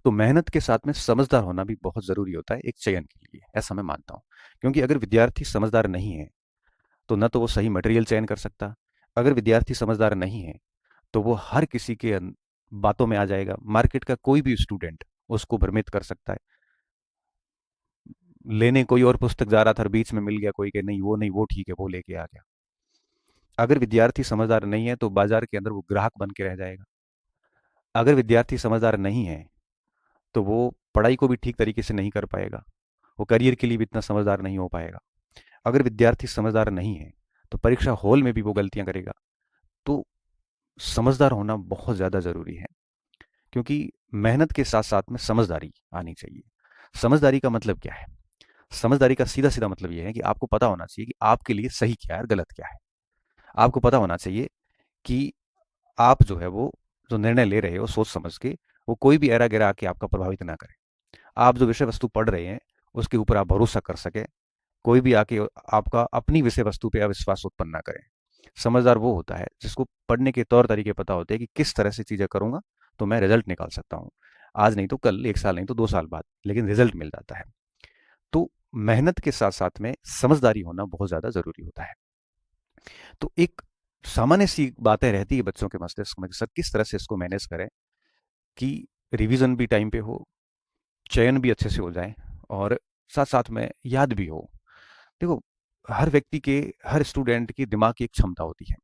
तो मेहनत के साथ में समझदार होना भी बहुत ज़रूरी होता है एक चयन के लिए, ऐसा मैं मानता हूँ। क्योंकि अगर विद्यार्थी समझदार नहीं है, तो न तो वो सही मटेरियल चयन कर सकता। अगर विद्यार्थी समझदार नहीं है, तो वो हर किसी के बातों में आ जाएगा। मार्केट का कोई भी स्टूडेंट उसको भ्रमित कर सकता है। लेने कोई और पुस्तक जा रहा था और बीच में मिल गया कोई कि नहीं वो नहीं, वो ठीक है, वो लेके आ गया। अगर विद्यार्थी समझदार नहीं है, तो बाजार के अंदर वो ग्राहक बन के रह जाएगा। अगर विद्यार्थी समझदार नहीं है, तो वो पढ़ाई को भी ठीक तरीके से नहीं कर पाएगा। वो करियर के लिए भी इतना समझदार नहीं हो पाएगा। अगर विद्यार्थी समझदार नहीं है, तो परीक्षा हॉल में भी वो गलतियां करेगा। तो समझदार होना बहुत ज़्यादा ज़रूरी है, क्योंकि मेहनत के साथ साथ में समझदारी आनी चाहिए। समझदारी का मतलब क्या है? समझदारी का सीधा सीधा मतलब यह है कि आपको पता होना चाहिए कि आपके लिए सही क्या है और गलत क्या है। आपको पता होना चाहिए कि आप जो है वो जो निर्णय ले रहे हो सोच समझ के, वो कोई भी एरा गिरा के आपका प्रभावित ना करे। आप जो विषय वस्तु पढ़ रहे हैं, उसके ऊपर आप भरोसा कर सके। कोई भी आके आपका अपनी विषय वस्तु पे अविश्वास उत्पन्न ना करे। समझदार वो होता है जिसको पढ़ने के तौर तरीके पता होते हैं कि किस तरह से चीज़ें करूंगा तो मैं रिजल्ट निकाल सकता हूँ। आज नहीं तो कल, एक साल नहीं तो 2 साल बाद, लेकिन रिजल्ट मिल जाता है। तो मेहनत के साथ साथ में समझदारी होना बहुत ज़्यादा ज़रूरी होता है। तो एक सामान्य सी बातें रहती है बच्चों के मस्तिष्क में कि सर किस तरह से इसको मैनेज करें कि रिवीजन भी टाइम पे हो, चयन भी अच्छे से हो जाए, और साथ साथ में याद भी हो। देखो, हर व्यक्ति के, हर स्टूडेंट की दिमाग की एक क्षमता होती है,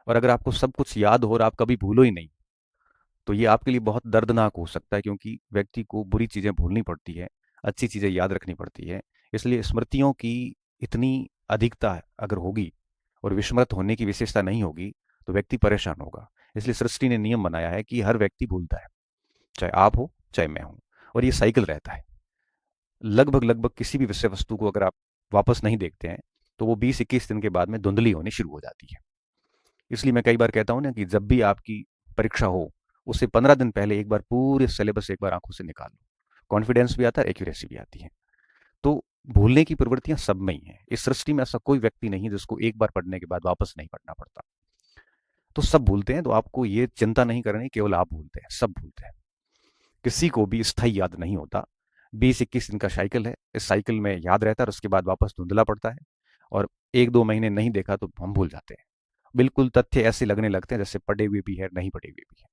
और अगर आपको सब कुछ याद हो और आप कभी भूलो ही नहीं, तो ये आपके लिए बहुत दर्दनाक हो सकता है, क्योंकि व्यक्ति को बुरी चीज़ें भूलनी पड़ती है, अच्छी चीज़ें याद रखनी पड़ती है। इसलिए स्मृतियों की इतनी अधिकता अगर होगी और विस्मृत होने की विशेषता नहीं होगी, तो व्यक्ति परेशान होगा। इसलिए सृष्टि ने नियम बनाया है कि हर व्यक्ति भूलता है, चाहे आप हो चाहे मैं हूं, और ये साइकिल रहता है। लगभग लगभग किसी भी विषय वस्तु को अगर आप वापस नहीं देखते हैं, तो वो 20-21 दिन के बाद में धुंधली होनी शुरू हो जाती है। इसलिए मैं कई बार कहता हूँ ना कि जब भी आपकी परीक्षा हो, उससे 15 दिन पहले एक बार पूरे सिलेबस एक बार आंखों से निकाल लो। कॉन्फिडेंस भी आता है, एक्यूरेसी भी आती है। तो भूलने की प्रवृत्तियां सब में ही हैं। इस सृष्टि में ऐसा कोई व्यक्ति नहीं है जिसको एक बार पढ़ने के बाद वापस नहीं पढ़ना पड़ता। तो सब भूलते हैं, तो आपको ये चिंता नहीं करनी, केवल आप भूलते हैं, सब भूलते हैं। किसी को भी स्थायी याद नहीं होता। 20-21 दिन का साइकिल है, इस साइकिल में याद रहता है और उसके बाद वापस धुंधला पड़ता है, और 1-2 महीने नहीं देखा तो हम भूल जाते हैं। बिल्कुल तथ्य ऐसे लगने लगते हैं जैसे पढ़े हुए भी है, नहीं पढ़े हुए भी है।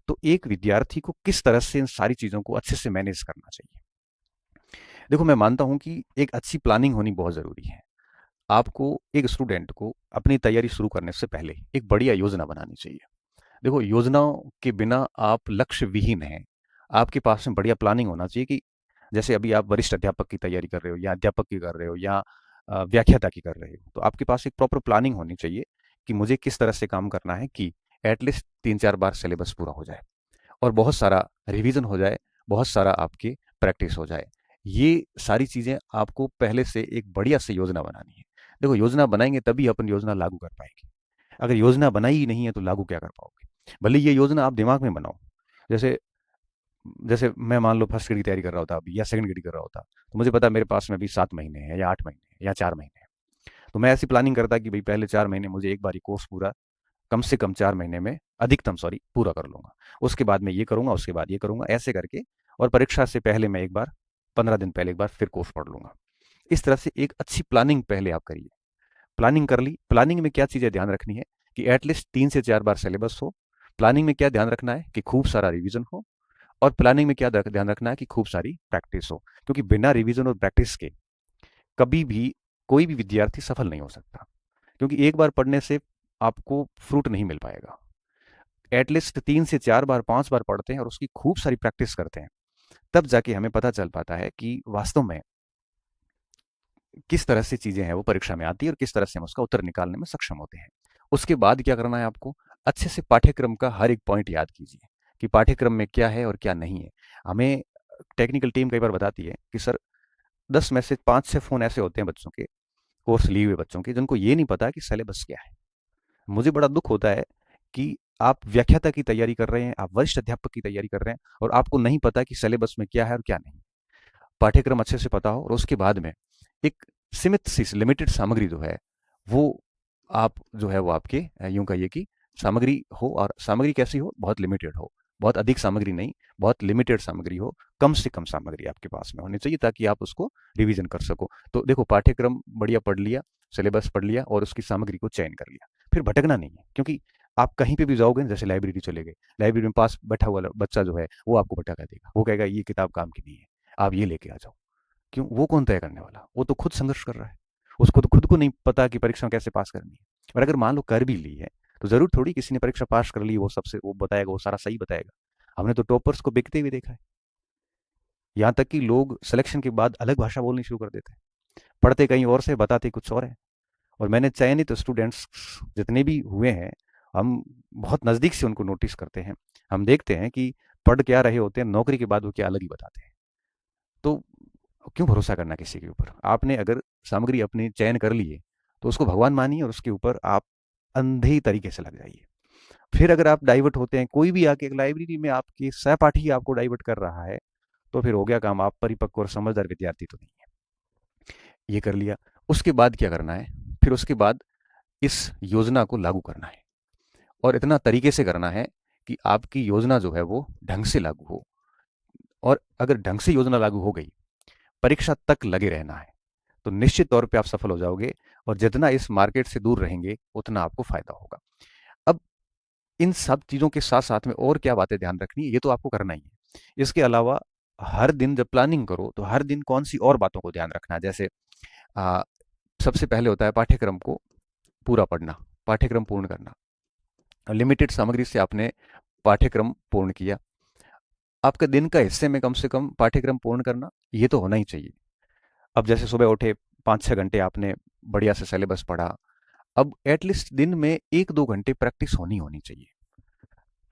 तो एक विद्यार्थी को किस तरह से इन सारी चीज़ों को अच्छे से मैनेज करना चाहिए? देखो, मैं मानता हूँ कि एक अच्छी प्लानिंग होनी बहुत ज़रूरी है। आपको, एक स्टूडेंट को अपनी तैयारी शुरू करने से पहले एक बढ़िया योजना बनानी चाहिए। देखो, योजनाओं के बिना आप लक्ष्य विहीन हैं। आपके पास में बढ़िया प्लानिंग होना चाहिए कि जैसे अभी आप वरिष्ठ अध्यापक की तैयारी कर रहे हो, या अध्यापक की कर रहे हो, या व्याख्याता की कर रहे हो, तो आपके पास एक प्रॉपर प्लानिंग होनी चाहिए कि मुझे किस तरह से काम करना है कि एटलीस्ट 3-4 बार सिलेबस पूरा हो जाए, और बहुत सारा रिवीजन हो जाए, बहुत सारा आपकी प्रैक्टिस हो जाए। ये सारी चीज़ें आपको पहले से एक बढ़िया से योजना बनानी है। देखो, योजना बनाएंगे तभी अपन योजना लागू कर पाएंगे। अगर योजना बनाई ही नहीं है तो लागू क्या कर पाओगे? भले ये योजना आप दिमाग में बनाओ। जैसे जैसे मैं मान लो फर्स्ट ग्रेड की तैयारी कर रहा होता अभी, या सेकंड ग्रेड कर रहा होता, तो मुझे पता है मेरे पास में अभी 7 महीने हैं, या 8 महीने हैं, या 4 महीने हैं। तो मैं ऐसी प्लानिंग करता कि भाई पहले 4 महीने मुझे एक बार ये कोर्स पूरा, कम से कम 4 महीने में, अधिकतम सॉरी, पूरा कर लूंगा। उसके बाद मैं ये करूंगा, उसके बाद ये करूंगा, ऐसे करके, और परीक्षा से पहले मैं एक बार, 15 दिन पहले एक बार फिर कोर्स पढ़ लूंगा। इस तरह से एक अच्छी प्लानिंग पहले आप करिए। प्लानिंग कर ली, प्लानिंग में क्या चीज़ें ध्यान रखनी है कि एटलीस्ट 3 से 4 बार सिलेबस हो। प्लानिंग में क्या ध्यान रखना है कि खूब सारा रिवीजन हो। और प्लानिंग में क्या ध्यान रखना है कि खूब सारी प्रैक्टिस हो, क्योंकि बिना रिवीजन और प्रैक्टिस के कभी भी कोई भी विद्यार्थी सफल नहीं हो सकता। क्योंकि एक बार पढ़ने से आपको फ्रूट नहीं मिल पाएगा। एटलीस्ट 3 से 4 बार, 5 बार पढ़ते हैं और उसकी खूब सारी प्रैक्टिस करते हैं, तब जाके हमें पता चल पाता है कि वास्तव में किस तरह से चीजें हैं वो परीक्षा में आती है, और किस तरह से हम उसका उत्तर निकालने में सक्षम होते हैं। उसके बाद क्या करना है आपको? अच्छे से पाठ्यक्रम का हर एक पॉइंट याद कीजिए कि पाठ्यक्रम में क्या है और क्या नहीं है। हमें टेक्निकल टीम कई बार बताती है कि सर 10 में से 5-6 फोन ऐसे होते हैं बच्चों के, कोर्स लिए हुए बच्चों के, जिनको ये नहीं पता कि सिलेबस क्या है। मुझे बड़ा दुख होता है कि आप व्याख्याता की तैयारी कर रहे हैं, आप वरिष्ठ अध्यापक की तैयारी कर रहे हैं, और आपको नहीं पता कि सिलेबस में क्या है और क्या नहीं। पाठ्यक्रम अच्छे से पता हो, और उसके बाद में एक सीमित सी लिमिटेड सामग्री जो है वो आप जो है वो आपके यूं कहिए कि सामग्री हो, और सामग्री कैसी हो? बहुत लिमिटेड हो। बहुत अधिक सामग्री नहीं, बहुत लिमिटेड सामग्री हो, कम से कम सामग्री आपके पास में होनी चाहिए ताकि आप उसको रिवीजन कर सको। तो देखो, पाठ्यक्रम बढ़िया पढ़ लिया, सिलेबस पढ़ लिया और उसकी सामग्री को चयन कर लिया, फिर भटकना नहीं है। क्योंकि आप कहीं पे भी जाओगे, जैसे लाइब्रेरी चले गए, लाइब्रेरी में पास बैठा हुआ बच्चा जो है वो आपको भटका देगा, वो कहेगा ये किताब काम की नहीं है, आप ये लेके आ जाओ। क्यों? वो कौन तय करने वाला? वो तो खुद संघर्ष कर रहा है, उसको तो खुद को नहीं पता कि परीक्षा कैसे पास करनी है। और अगर मान लो कर भी ली है, तो जरूर थोड़ी किसी ने परीक्षा पास कर ली वो सबसे वो बताएगा, वो सारा सही बताएगा। हमने तो टॉपर्स को बिकते हुए देखा है। यहाँ तक कि लोग सिलेक्शन के बाद अलग भाषा बोलनी शुरू कर देते हैं, पढ़ते कहीं और से, बताते कुछ और है। और मैंने चयनित स्टूडेंट्स जितने भी हुए हैं, हम बहुत नज़दीक से उनको नोटिस करते हैं। हम देखते हैं कि पढ़ क्या रहे होते हैं, नौकरी के बाद वो क्या अलग ही बताते हैं। तो क्यों भरोसा करना किसी के ऊपर? आपने अगर सामग्री अपनी चयन कर ली है, तो उसको भगवान मानिए और उसके ऊपर आप अंधे तरीके से लग जाइए। फिर अगर आप डाइवर्ट होते हैं, कोई भी आके लाइब्रेरी में आपके सहपाठी आपको डाइवर्ट कर रहा है, तो फिर हो गया काम, आप परिपक्व और समझदार विद्यार्थी तो नहीं है। ये कर लिया, उसके बाद क्या करना है? फिर उसके बाद इस योजना को लागू करना है, और इतना तरीके से करना है कि आपकी योजना जो है वो ढंग से लागू हो। और अगर ढंग से योजना लागू हो गई, परीक्षा तक लगे रहना है, तो निश्चित तौर पे आप सफल हो जाओगे। और जितना इस मार्केट से दूर रहेंगे, उतना आपको फायदा होगा। अब इन सब चीज़ों के साथ साथ में और क्या बातें ध्यान रखनी है, ये तो आपको करना ही है। इसके अलावा हर दिन जब प्लानिंग करो, तो हर दिन कौन सी और बातों को ध्यान रखना है। जैसे आ, सबसे पहले होता है पाठ्यक्रम को पूरा पढ़ना, पाठ्यक्रम पूर्ण करना। लिमिटेड सामग्री से आपने पाठ्यक्रम पूर्ण किया, आपके दिन का हिस्से में कम से कम पाठ्यक्रम पूर्ण करना, ये तो होना ही चाहिए। अब जैसे सुबह उठे, 5-6 घंटे आपने बढ़िया से सिलेबस पढ़ा, अब एटलीस्ट दिन में 1-2 घंटे प्रैक्टिस होनी होनी चाहिए।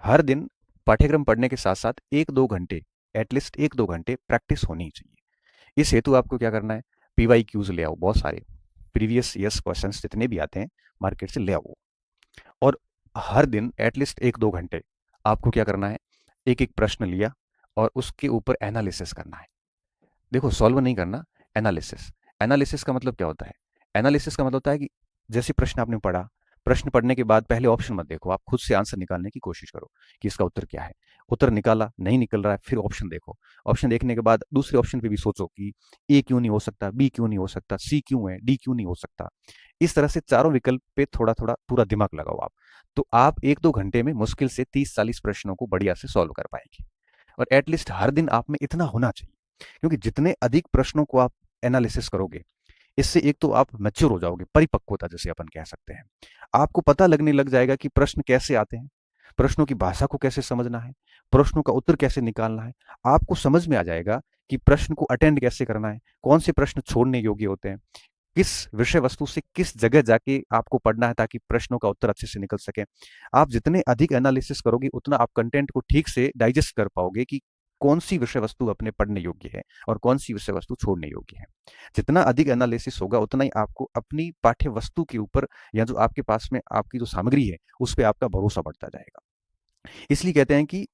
हर दिन पाठ्यक्रम पढ़ने के साथ साथ 1-2 घंटे, एटलीस्ट 1-2 घंटे प्रैक्टिस होनी चाहिए। इस हेतु आपको क्या करना है? पीवाई क्यूज ले आओ, बहुत सारे प्रीवियस ईयर्स क्वेश्चंस जितने भी आते हैं मार्केट से ले आओ। और हर दिन एटलीस्ट 1-2 घंटे आपको क्या करना है? एक एक प्रश्न लिया और उसके ऊपर एनालिसिस करना है। देखो, सॉल्व नहीं करना, एनालिसिस। एनालिसिस का मतलब क्या होता है? एनालिसिस का मतलब होता है कि जैसे प्रश्न आपने पढ़ा, प्रश्न पढ़ने के बाद पहले ऑप्शन मत देखो, आप खुद से आंसर निकालने की कोशिश करो कि इसका उत्तर क्या है। उत्तर निकाला, नहीं निकल रहा है, फिर ऑप्शन देखो। ऑप्शन देखने के बाद दूसरे ऑप्शन पे भी सोचो कि ए क्यों नहीं हो सकता, बी क्यों नहीं हो सकता, सी क्यों है, डी क्यों नहीं हो सकता। इस तरह से चारों विकल्प पे थोड़ा थोड़ा पूरा दिमाग लगाओ आप। तो आप 1-2 घंटे में मुश्किल से 30-40 प्रश्नों को बढ़िया से सॉल्व कर पाएंगे। और एटलीस्ट हर दिन आप में इतना होना चाहिए, क्योंकि जितने अधिक प्रश्नों को आप एनालिसिस करोगे, इससे एक तो आप मैच्योर हो जाओगे, परिपक्वता जैसे अपन कह सकते हैं। आपको पता लगने लग जाएगा कि प्रश्न कैसे आते हैं, प्रश्नों की भाषा को कैसे समझना है, प्रश्नों का उत्तर कैसे निकालना है। आपको समझ में आ जाएगा कि प्रश्न को अटेंड कैसे करना है, कौन से प्रश्न छोड़ने योग्य होते हैं, किस विषय वस्तु से किस जगह जाके आपको पढ़ना है ताकि प्रश्नों का उत्तर अच्छे से निकल सके। आप जितने अधिक एनालिसिस करोगे, उतना आप कंटेंट को ठीक से डाइजेस्ट कर पाओगे कि कौन सी विषय वस्तु अपने पढ़ने योग्य है और कौन सी विषय वस्तु छोड़ने योग्य है। जितना अधिक एनालिसिस होगा, उतना ही आपको अपनी पाठ्य वस्तु के ऊपर या जो आपके पास में आपकी जो सामग्री है, उस पर आपका भरोसा बढ़ता जाएगा। इसलिए कहते हैं कि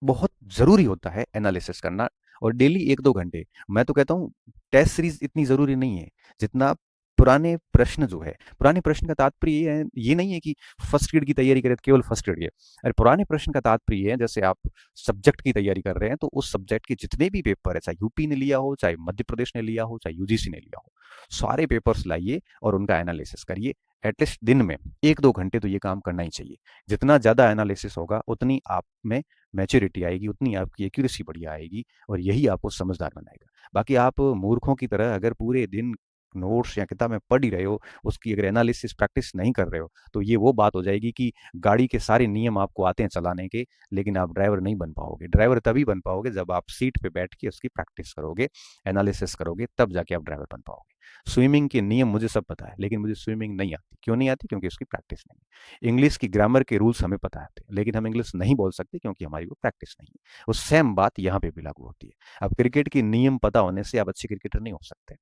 बहुत ज़रूरी होता है एनालिसिस करना, और डेली 1-2 घंटे। मैं तो कहता हूँ टेस्ट सीरीज इतनी ज़रूरी नहीं है जितना पुराने प्रश्न जो है। पुराने प्रश्न का तात्पर्य ये नहीं है कि फर्स्ट ग्रेड की तैयारी करें तो केवल फर्स्ट ग्रेड है। अरे, पुराने प्रश्न का तात्पर्य ये है, जैसे आप सब्जेक्ट की तैयारी कर रहे हैं, तो उस सब्जेक्ट के जितने भी पेपर है, चाहे यूपी ने लिया हो, चाहे मध्य प्रदेश ने लिया हो, चाहे यूजीसी ने लिया हो, सारे पेपर्स लाइए और उनका एनालिसिस करिए। एटलीस्ट दिन में 1-2 घंटे तो ये काम करना ही चाहिए। जितना ज़्यादा एनालिसिस होगा, उतनी आप में मैच्योरिटी आएगी, उतनी आपकी एक्यूरेसी बढ़िया आएगी, और यही आपको समझदार बनाएगा। बाकी आप मूर्खों की तरह अगर पूरे दिन नोट्स या किताब में पढ़ ही रहे हो, उसकी अगर एनालिसिस प्रैक्टिस नहीं कर रहे हो, तो ये वो बात हो जाएगी कि गाड़ी के सारे नियम आपको आते हैं चलाने के, लेकिन आप ड्राइवर नहीं बन पाओगे। ड्राइवर तभी बन पाओगे जब आप सीट पे बैठ के उसकी प्रैक्टिस करोगे, एनालिसिस करोगे, तब जाके आप ड्राइवर बन पाओगे। स्विमिंग के नियम मुझे सब पता है, लेकिन मुझे स्विमिंग नहीं आती। क्यों नहीं आती? क्योंकि उसकी प्रैक्टिस नहीं है। इंग्लिश की ग्रामर के रूल्स हमें पता है, लेकिन हम इंग्लिश नहीं बोल सकते क्योंकि हमारी वो प्रैक्टिस नहीं है। वो सेम बात यहाँ पे भी लागू होती है। अब क्रिकेट के नियम पता होने से आप अच्छे क्रिकेटर नहीं हो सकते।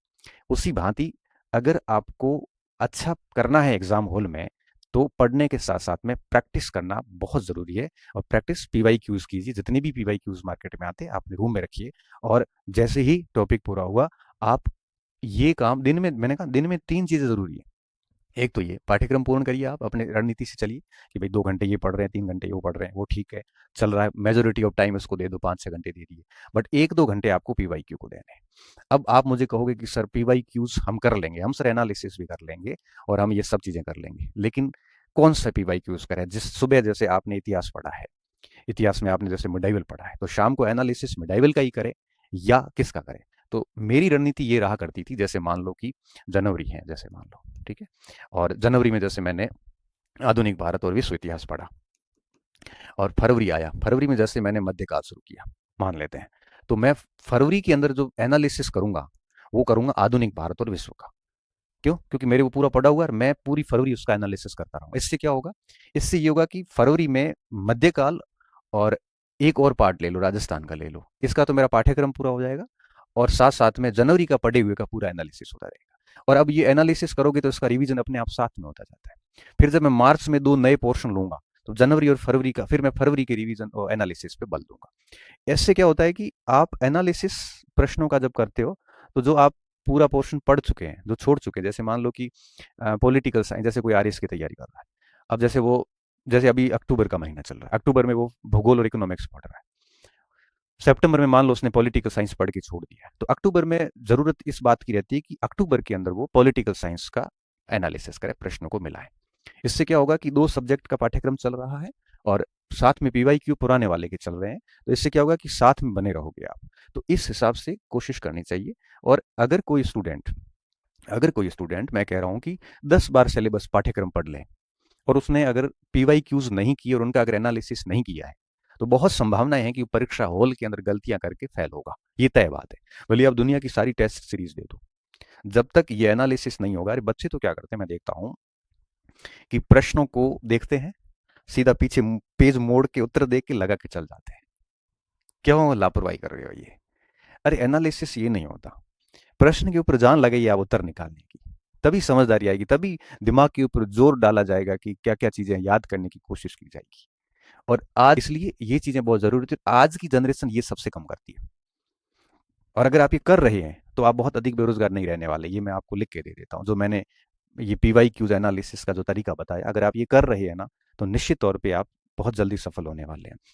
उसी भांति अगर आपको अच्छा करना है एग्जाम हॉल में, तो पढ़ने के साथ साथ में प्रैक्टिस करना बहुत जरूरी है। और प्रैक्टिस पीवाई क्यूज कीजिए, जितने भी पीवाई क्यूज मार्केट में आते हैं अपने रूम में रखिए, और जैसे ही टॉपिक पूरा हुआ, आप ये काम दिन में, मैंने कहा दिन में 3 चीजें जरूरी है। एक तो ये पाठ्यक्रम पूर्ण करिए, आप अपने रणनीति से चलिए कि भाई 2 घंटे ये पढ़ रहे हैं, 3 घंटे वो पढ़ रहे हैं, वो ठीक है, चल रहा है, मेजोरिटी ऑफ टाइम इसको दे दो, 5-6 घंटे दे दिए, बट 1-2 घंटे आपको पीवाईक्यू को देने हैं। अब आप मुझे कहोगे कि सर पीवाईक्यूज हम कर लेंगे, हम सर एनालिसिस भी कर लेंगे और हम ये सब चीज़ें कर लेंगे, लेकिन कौन सा पीवाईक्यूज करें? जिस सुबह जैसे आपने इतिहास पढ़ा है, इतिहास में आपने जैसे मिडाइवल पढ़ा है, तो शाम को एनालिसिस मिडाइवल का ही करें या किसका करें? तो मेरी रणनीति ये रहा करती थी, जैसे मान लो कि जनवरी है, जैसे मान लो, ठीक है, और जनवरी में जैसे मैंने आधुनिक भारत और विश्व इतिहास पढ़ा, और फरवरी आया, फरवरी में जैसे मैंने मध्यकाल शुरू किया, मान लेते हैं, तो मैं फरवरी के अंदर जो एनालिसिस करूंगा वो करूंगा आधुनिक भारत और विश्व का। क्यों? क्योंकि मेरे वो पूरा पढ़ा हुआ है और मैं पूरी फरवरी उसका एनालिसिस करता रहूंगा। इससे क्या होगा? इससे ये होगा कि फरवरी में मध्यकाल और एक और पार्ट ले लो, राजस्थान का ले लो, इसका तो मेरा पाठ्यक्रम पूरा हो जाएगा, और साथ साथ में जनवरी का पढ़े हुए का पूरा एनालिसिस होता रहेगा। और अब ये एनालिसिस करोगे तो इसका रिवीजन अपने आप साथ में होता जाता है। फिर जब मैं मार्च में 2 नए पोर्शन लूंगा, तो जनवरी और फरवरी का फिर मैं फरवरी के रिवीजन और एनालिसिस पे बल दूंगा। इससे क्या होता है कि आप एनालिसिस प्रश्नों का जब करते हो, तो जो आप पूरा पोर्शन पढ़ चुके हैं, जो छोड़ चुके हैं, जैसे मान लो कि पॉलिटिकल साइंस, जैसे कोई आरएस की तैयारी कर रहा है, अब जैसे वो, जैसे अभी अक्टूबर का महीना चल रहा है, अक्टूबर में वो भूगोल और इकोनॉमिक्स पढ़ रहा है, सितंबर में मान लो उसने पॉलिटिकल साइंस पढ़ के छोड़ दिया है, तो अक्टूबर में जरूरत इस बात की रहती है कि अक्टूबर के अंदर वो पॉलिटिकल साइंस का एनालिसिस करे, प्रश्नों को मिलाए। इससे क्या होगा कि 2 सब्जेक्ट का पाठ्यक्रम चल रहा है और साथ में पीवाईक्यू पुराने वाले के चल रहे हैं, तो इससे क्या होगा कि साथ में बने रहोगे आप। तो इस हिसाब से कोशिश करनी चाहिए। और अगर कोई स्टूडेंट मैं कह रहा हूँ कि 10 बार सिलेबस पाठ्यक्रम पढ़ ले, और उसने अगर पीवाईक्यूज नहीं किए और उनका अगर एनालिसिस नहीं किया है, तो बहुत संभावनाएं हैं कि परीक्षा हॉल के अंदर गलतियां करके फेल होगा। ये तय बात है। भले आप दुनिया की सारी टेस्ट सीरीज दे दो, जब तक ये एनालिसिस नहीं होगा, अरे बच्चे तो क्या करते हैं, मैं देखता हूँ कि प्रश्नों को देखते हैं, सीधा पीछे पेज मोड़ के उत्तर देख के लगा के चल जाते हैं। क्यों लापरवाही कर रहे हो ये? अरे एनालिसिस ये नहीं होता। प्रश्न के ऊपर जान लगाइए आप उत्तर निकालने की, तभी समझदारी आएगी, तभी दिमाग के ऊपर जोर डाला जाएगा कि क्या क्या चीजें याद करने की कोशिश की जाएगी। और आज इसलिए ये चीजें बहुत जरूरी थी, आज की जनरेशन ये सबसे कम करती है। और अगर आप ये कर रहे हैं तो आप बहुत अधिक बेरोजगार नहीं रहने वाले, ये मैं आपको लिख के दे देता हूँ। जो मैंने ये पीवाई क्यूज एनालिसिस का जो तरीका बताया, अगर आप ये कर रहे हैं ना, तो निश्चित तौर पे आप बहुत जल्दी सफल होने वाले हैं।